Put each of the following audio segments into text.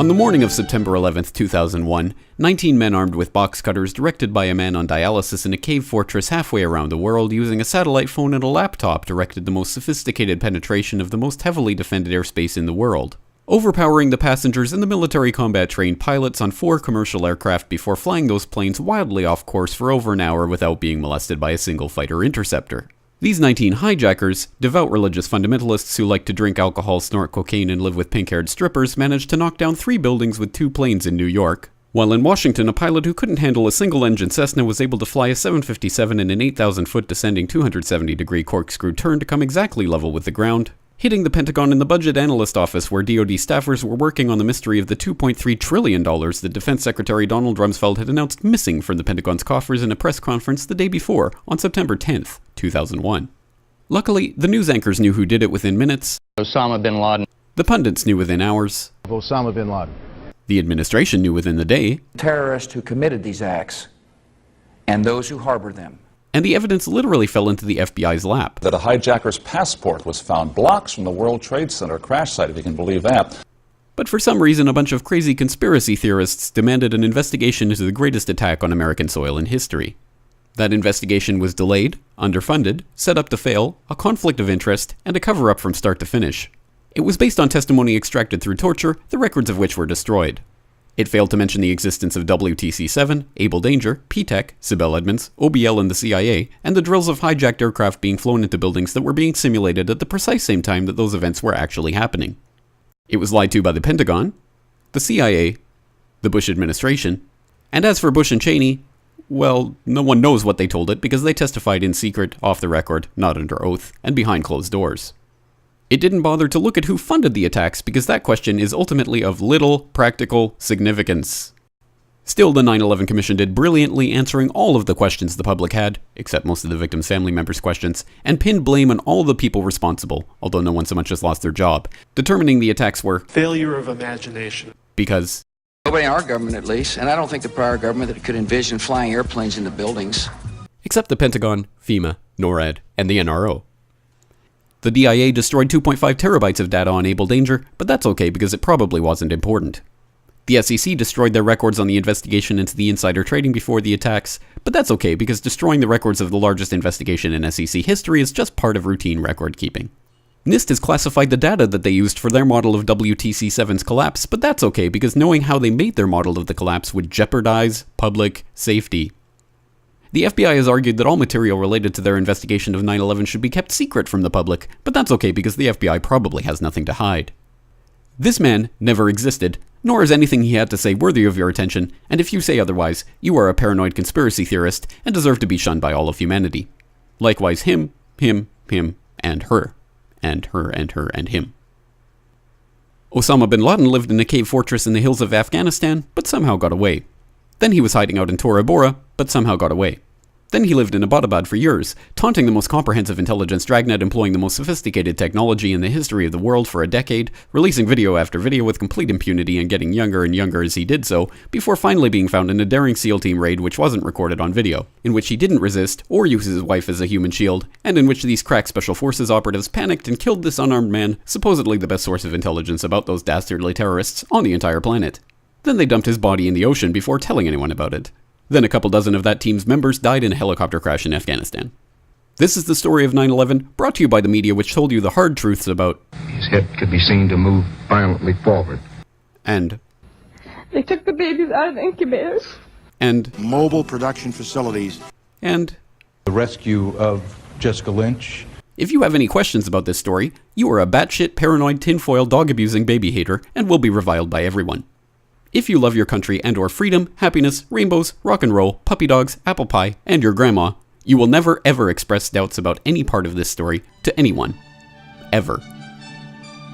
On the morning of September 11, 2001, 19 men armed with box cutters directed by a man on dialysis in a cave fortress halfway around the world using a satellite phone and a laptop directed the most sophisticated penetration of the most heavily defended airspace in the world, overpowering the passengers and the military combat-trained pilots on 4 commercial aircraft before flying those planes wildly off course for over an hour without being molested by a single fighter interceptor. These 19 hijackers, devout religious fundamentalists who like to drink alcohol, snort cocaine, and live with pink-haired strippers, managed to knock down 3 buildings with 2 planes in New York. While in Washington, a pilot who couldn't handle a single-engine Cessna was able to fly a 757 in an 8,000-foot descending 270-degree corkscrew turn to come exactly level with the ground, hitting the Pentagon and the Budget Analyst Office where DoD staffers were working on the mystery of the $2.3 trillion that Defense Secretary Donald Rumsfeld had announced missing from the Pentagon's coffers in a press conference the day before, on September 10th, 2001. Luckily, the news anchors knew who did it within minutes. Osama bin Laden. The pundits knew within hours. Osama bin Laden. The administration knew within the day. Terrorists who committed these acts and those who harbor them. And the evidence literally fell into the FBI's lap. That a hijacker's passport was found blocks from the World Trade Center crash site, if you can believe that. But for some reason, a bunch of crazy conspiracy theorists demanded an investigation into the greatest attack on American soil in history. That investigation was delayed, underfunded, set up to fail, a conflict of interest, and a cover-up from start to finish. It was based on testimony extracted through torture, the records of which were destroyed. It failed to mention the existence of WTC-7, Able Danger, P-TECH, Sibel Edmonds, OBL and the CIA, and the drills of hijacked aircraft being flown into buildings that were being simulated at the precise same time that those events were actually happening. It was lied to by the Pentagon, the CIA, the Bush administration, and as for Bush and Cheney, well, no one knows what they told it because they testified in secret, off the record, not under oath, and behind closed doors. It didn't bother to look at who funded the attacks because that question is ultimately of little practical significance. Still, the 9/11 Commission did brilliantly answering all of the questions the public had, except most of the victims' family members' questions, and pinned blame on all the people responsible, although no one so much as lost their job, determining the attacks were failure of imagination. Because nobody in our government, at least, and I don't think the prior government that could envision flying airplanes into buildings. Except the Pentagon, FEMA, NORAD, and the NRO. The DIA destroyed 2.5 terabytes of data on Able Danger, but that's okay because it probably wasn't important. The SEC destroyed their records on the investigation into the insider trading before the attacks, but that's okay because destroying the records of the largest investigation in SEC history is just part of routine record keeping. NIST has classified the data that they used for their model of WTC-7's collapse, but that's okay because knowing how they made their model of the collapse would jeopardize public safety. The FBI has argued that all material related to their investigation of 9/11 should be kept secret from the public, but that's okay because the FBI probably has nothing to hide. This man never existed, nor is anything he had to say worthy of your attention, and if you say otherwise, you are a paranoid conspiracy theorist and deserve to be shunned by all of humanity. Likewise him, and her, and her, and her, and him. Osama bin Laden lived in a cave fortress in the hills of Afghanistan, but somehow got away. Then he was hiding out in Tora Bora, but somehow got away. Then he lived in Abbottabad for years, taunting the most comprehensive intelligence dragnet employing the most sophisticated technology in the history of the world for a decade, releasing video after video with complete impunity and getting younger and younger as he did so, before finally being found in a daring SEAL team raid which wasn't recorded on video, in which he didn't resist or use his wife as a human shield, and in which these crack special forces operatives panicked and killed this unarmed man, supposedly the best source of intelligence about those dastardly terrorists on the entire planet. Then they dumped his body in the ocean before telling anyone about it. Then a couple dozen of that team's members died in a helicopter crash in Afghanistan. This is the story of 9/11, brought to you by the media which told you the hard truths about his head could be seen to move violently forward. And they took the babies out of the incubators. And mobile production facilities. And the rescue of Jessica Lynch. If you have any questions about this story, you are a batshit paranoid tinfoil dog-abusing baby hater and will be reviled by everyone. If you love your country and or freedom, happiness, rainbows, rock and roll, puppy dogs, apple pie, and your grandma, you will never ever express doubts about any part of this story to anyone. Ever.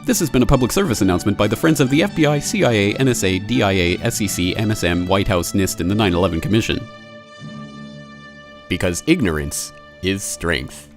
This has been a public service announcement by the Friends of the FBI, CIA, NSA, DIA, SEC, MSM, White House, NIST, and the 9/11 Commission. Because ignorance is strength.